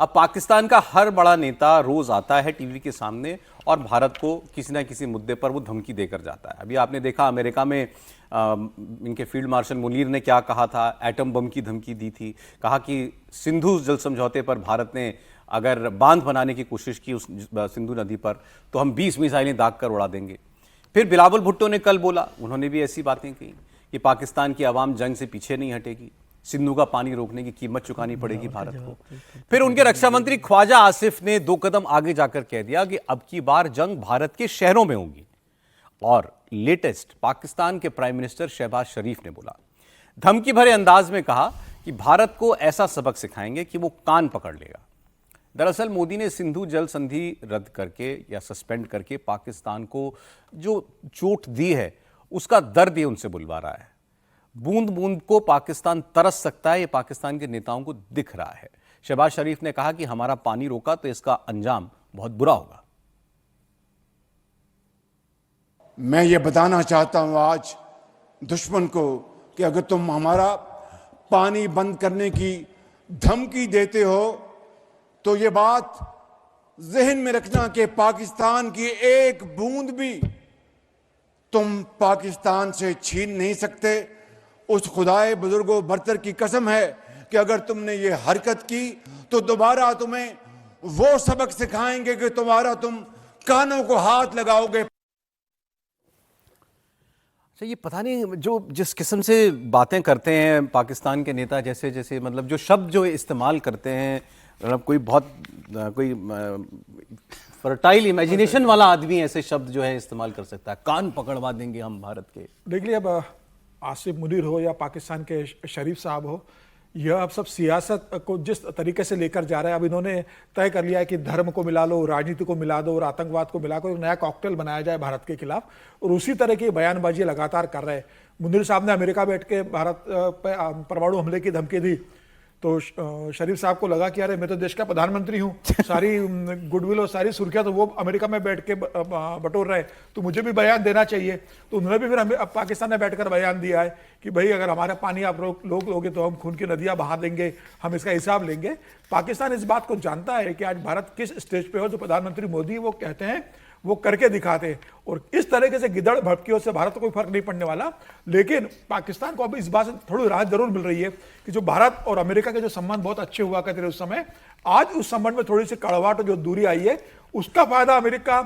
अब पाकिस्तान का हर बड़ा नेता रोज आता है टीवी के सामने और भारत को किसी ना किसी मुद्दे पर वो धमकी देकर जाता है। अभी आपने देखा अमेरिका में इनके फील्ड मार्शल मुनीर ने क्या कहा था, एटम बम की धमकी दी थी, कहा कि सिंधु जल समझौते पर भारत ने अगर बांध बनाने की कोशिश की उस सिंधु नदी पर तो हम 20 मिसाइलें दाग कर उड़ा देंगे। फिर बिलावल भुट्टो ने कल बोला, उन्होंने भी ऐसी बातें कही कि पाकिस्तान की आवाम जंग से पीछे नहीं हटेगी, सिंधु का पानी रोकने की कीमत चुकानी पड़ेगी भारत को। फिर उनके रक्षा मंत्री ख्वाजा आसिफ ने 2 कदम आगे जाकर कह दिया कि अब की बार जंग भारत के शहरों में होगी। और लेटेस्ट पाकिस्तान के प्राइम मिनिस्टर शहबाज शरीफ ने बोला, धमकी भरे अंदाज में कहा कि भारत को ऐसा सबक सिखाएंगे कि वो कान पकड़ लेगा। दरअसल मोदी ने सिंधु जल संधि रद्द करके या सस्पेंड करके पाकिस्तान को जो चोट दी है उसका दर्द ये उनसे बुलवा रहा है। बूंद बूंद को पाकिस्तान तरस सकता है, ये पाकिस्तान के नेताओं को दिख रहा है। शहबाज शरीफ ने कहा कि हमारा पानी रोका तो इसका अंजाम बहुत बुरा होगा। मैं ये बताना चाहता हूं आज दुश्मन को कि अगर तुम हमारा पानी बंद करने की धमकी देते हो तो ये बात जहन में रखना कि पाकिस्तान की एक बूंद भी तुम पाकिस्तान से छीन नहीं सकते। उस खुदाए बुजुर्गों बरतर की कसम है कि अगर तुमने ये हरकत की तो दोबारा तुम्हें वो सबक सिखाएंगे कि तुम कानों को हाथ लगाओगे। अच्छा, ये पता नहीं जो जिस किस्म से बातें करते हैं पाकिस्तान के नेता, जैसे जैसे मतलब जो शब्द जो इस्तेमाल करते हैं, मतलब कोई फर्टाइल इमेजिनेशन वाला आदमी ऐसे शब्द जो है इस्तेमाल कर सकता है, कान पकड़वा देंगे हम भारत के। देख लिया, अब आसिफ मुनीर हो या पाकिस्तान के शरीफ साहब हो, यह अब सब सियासत को जिस तरीके से लेकर जा रहा है, अब इन्होंने तय कर लिया है कि धर्म को मिला लो, राजनीति को मिला दो और आतंकवाद को मिला कर एक नया कॉकटेल बनाया जाए भारत के खिलाफ, और उसी तरह की बयानबाजी लगातार कर रहे हैं। मुनीर साहब ने अमेरिका बैठ के भारत पर परमाणु हमले की धमकी दी तो शरीफ साहब को लगा कि अरे मैं तो देश का प्रधानमंत्री हूँ, सारी गुडविल और सारी सुर्खियां तो वो अमेरिका में बैठ के बटोर रहे, तो मुझे भी बयान देना चाहिए। तो उन्होंने भी फिर पाकिस्तान में बैठकर बयान दिया है कि भाई अगर हमारा पानी आप लोग लोगे तो हम खून की नदियां बहा देंगे, हम इसका हिसाब लेंगे। पाकिस्तान इस बात को जानता है कि आज भारत किस स्टेज पे हो, जो प्रधानमंत्री मोदी वो कहते हैं वो करके दिखाते हैं, और इस तरीके से गिदड़ भटकियों से भारत को कोई फर्क नहीं पड़ने वाला। लेकिन पाकिस्तान को अब इस बात से थोड़ी राहत जरूर मिल रही है कि जो भारत और अमेरिका के जो संबंध बहुत अच्छे हुआ करते थे उस समय, आज उस संबंध में थोड़ी सी कड़वाहट जो दूरी आई है, उसका फायदा अमेरिका,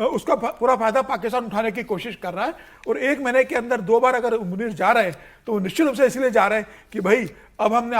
उसका पूरा फायदा पाकिस्तान उठाने की कोशिश कर रहा है। और 1 महीने के अंदर 2 बार अगर मुनीर जा रहे हैं तो निश्चित रूप से इसलिए जा रहे हैं कि भाई अब हमने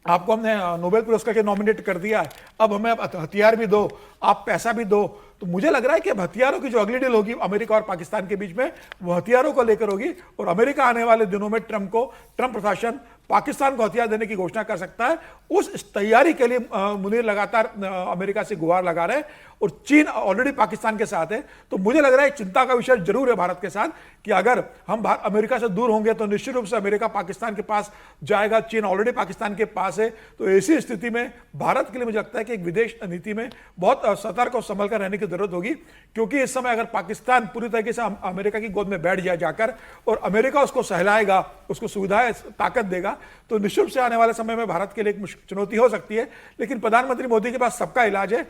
आपको हमने नोबेल पुरस्कार के नॉमिनेट कर दिया है, अब हमें हथियार भी दो, आप पैसा भी दो। तो मुझे लग रहा है कि अब हथियारों की जो अगली डील होगी अमेरिका और पाकिस्तान के बीच में, वो हथियारों को लेकर होगी, और अमेरिका आने वाले दिनों में ट्रंप प्रशासन पाकिस्तान को हथियार देने की घोषणा कर सकता है। उस तैयारी के लिए मुनीर लगातार अमेरिका से गुहार लगा रहे हैं, और चीन ऑलरेडी पाकिस्तान के साथ है। तो मुझे लग रहा है चिंता का विषय जरूर है भारत के साथ कि अगर हम अमेरिका से दूर होंगे तो निश्चित रूप से अमेरिका पाकिस्तान के पास जाएगा, चीन ऑलरेडी पाकिस्तान के पास है। तो ऐसी स्थिति में भारत के लिए मुझे लगता है कि एक विदेश नीति में बहुत सतर्क और संभल कर रहने की जरूरत होगी, क्योंकि इस समय अगर पाकिस्तान पूरी तरीके से अमेरिका की गोद में बैठ जाए जाकर और अमेरिका उसको सहलाएगा, उसको सुविधाएं ताकत देगा, तो निश्चित रूप से आने वाले समय में भारत के लिए एक चुनौती हो सकती है। लेकिन प्रधानमंत्री मोदी के पास सबका इलाज है।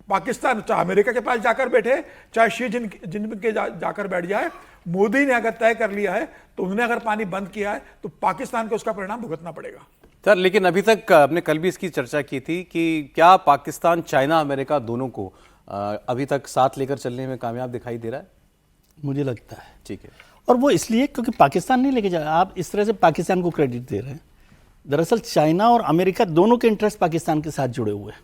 पाकिस्तान चाहे अमेरिका के पास जाकर बैठे, चाहे शी जिनपिंग के जाकर बैठ जाए, मोदी ने अगर तय कर लिया है तो उन्होंने अगर पानी बंद किया है तो पाकिस्तान को उसका परिणाम भुगतना पड़ेगा। सर, लेकिन अभी तक आपने कल भी इसकी चर्चा की थी कि क्या पाकिस्तान, चाइना, अमेरिका दोनों को अभी तक साथ लेकर चलने में कामयाब दिखाई दे रहा है? मुझे लगता है ठीक है, और वो इसलिए क्योंकि पाकिस्तान नहीं लेके जा, आप इस तरह से पाकिस्तान को क्रेडिट दे रहे हैं। दरअसल चाइना और अमेरिका दोनों के इंटरेस्ट पाकिस्तान के साथ जुड़े हुए हैं।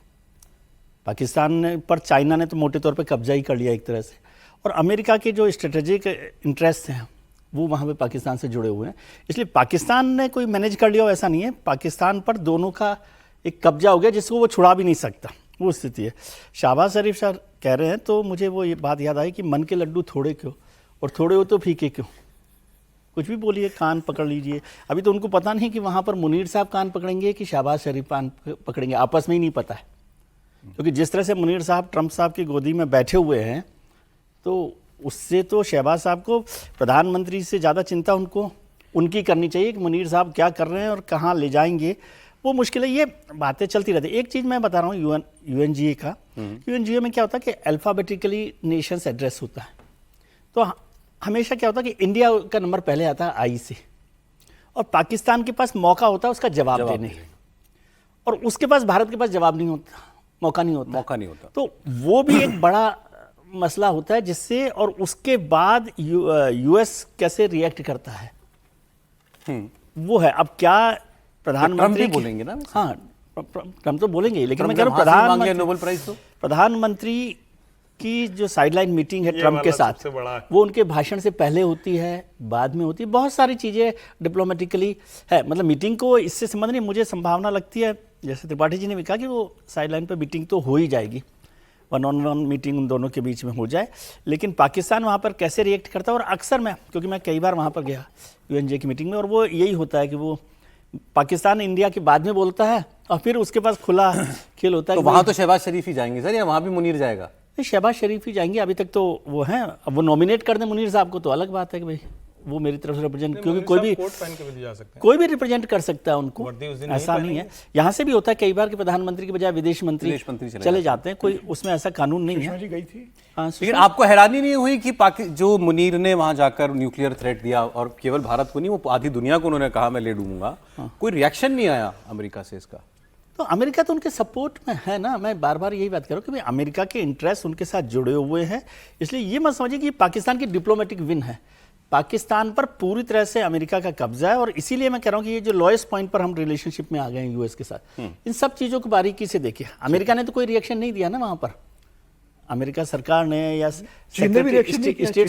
पाकिस्तान पर चाइना ने तो मोटे तौर पे कब्जा ही कर लिया एक तरह से, और अमेरिका के जो स्ट्रेटेजिक इंटरेस्ट हैं वो वहाँ पे पाकिस्तान से जुड़े हुए हैं। इसलिए पाकिस्तान ने कोई मैनेज कर लिया हो ऐसा नहीं है, पाकिस्तान पर दोनों का एक कब्जा हो गया जिसको वो छुड़ा भी नहीं सकता, वो स्थिति है। शहबाज शरीफ सर कह रहे हैं तो मुझे वो ये बात याद आई कि मन के लड्डू थोड़े क्यों और थोड़े हो तो फीके क्यों, कुछ भी बोलिए, कान पकड़ लीजिए। अभी तो उनको पता नहीं कि वहाँ पर मुनीर साहब कान पकड़ेंगे कि शहबाज शरीफ कान पकड़ेंगे, आपस में ही नहीं पता है। क्योंकि जिस तरह से मुनीर साहब ट्रंप साहब की गोदी में बैठे हुए हैं, तो उससे तो शहबाज साहब को प्रधानमंत्री से ज़्यादा चिंता उनकी करनी चाहिए कि मुनीर साहब क्या कर रहे हैं और कहाँ ले जाएंगे। वो मुश्किल है, ये बातें चलती रहती है। एक चीज़ मैं बता रहा हूँ यूएनजीए का, यूएनजीए में क्या होता है कि अल्फ़ाबेटिकली नेशंस एड्रेस होता है। तो हमेशा क्या होता है कि इंडिया का नंबर पहले आता है आई से, और पाकिस्तान के पास मौका होता है उसका जवाब देने, और उसके पास, भारत के पास जवाब नहीं होता, मौका नहीं होता। तो वो भी एक बड़ा मसला होता है जिससे, और उसके बाद यूएस कैसे रिएक्ट करता है वो है। अब क्या प्रधानमंत्री बोलेंगे ना? हाँ, ट्रम्प तो बोलेंगे, लेकिन मैं कह रहा हूँ नोबेल प्राइज तो प्रधानमंत्री की जो साइडलाइन मीटिंग है ट्रम्प के साथ, वो उनके भाषण से पहले होती है, बाद में होती है, बहुत सारी चीज़ें डिप्लोमेटिकली है। मतलब मीटिंग को इससे संबंध नहीं, मुझे संभावना लगती है, जैसे त्रिपाठी जी ने भी कहा, कि वो साइडलाइन पर मीटिंग तो हो ही जाएगी, 1-on-1 मीटिंग उन दोनों के बीच में हो जाए। लेकिन पाकिस्तान वहाँ पर कैसे रिएक्ट करता है, और अक्सर मैं, क्योंकि मैं कई बार वहाँ पर गया यूएनजे की मीटिंग में, और वो यही होता है कि वो पाकिस्तान इंडिया के बाद में बोलता है, और फिर उसके पास खुला खेल होता है। तो वहाँ तो शहबाज शरीफ ही जाएंगे सर, या वहाँ भी मुनीर जाएगा? नहीं, शहबाज शरीफ ही जाएंगे अभी तक तो वो हैं। अब वो नॉमिनेट कर दें मुनीर साहब को तो अलग बात है कि भाई वो मेरी तरफ से रिप्रेजेंट, क्योंकि कोई भी रिप्रेजेंट कर सकता है उनको, ऐसा नहीं है। यहाँ से भी होता है कई बार कि प्रधानमंत्री के बजाय विदेश मंत्री चले जाते हैं, कोई उसमें ऐसा कानून नहीं है। गई थी। लेकिन आपको हैरानी नहीं हुई कि जो मुनीर ने वहां जाकर न्यूक्लियर थ्रेट दिया, और केवल भारत को नहीं, वो आधी दुनिया को उन्होंने कहा मैं ले डूबूंगा, कोई रिएक्शन नहीं आया अमेरिका से इसका? तो अमेरिका तो उनके सपोर्ट में है ना, मैं बार बार यही बात कर रहा हूँ कि भाई अमेरिका के इंटरेस्ट उनके साथ जुड़े हुए हैं। इसलिए ये मत समझिए कि पाकिस्तान की डिप्लोमेटिक विन है, पाकिस्तान पर पूरी तरह से अमेरिका का कब्जा है। और इसीलिए मैं कह रहा हूँ कि ये जो लॉएस्ट पॉइंट पर हम रिलेशनशिप में आ गए हैं यूएस के साथ, इन सब चीज़ों को बारीकी से देखिए। अमेरिका ने तो कोई रिएक्शन नहीं दिया ना वहाँ पर, अमेरिका सरकार ने या स्टेट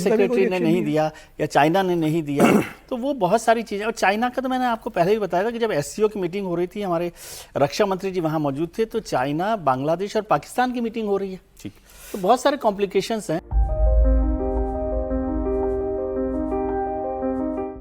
सेक्रेटरी ने नहीं दिया, या चाइना ने नहीं दिया। तो वो बहुत सारी चीज़ें, और चाइना का तो मैंने आपको पहले ही बताया था कि जब एससीओ की मीटिंग हो रही थी, हमारे रक्षा मंत्री जी वहाँ मौजूद थे, तो चाइना, बांग्लादेश और पाकिस्तान की मीटिंग हो रही है। ठीक, तो बहुत सारे कॉम्प्लिकेशंस हैं।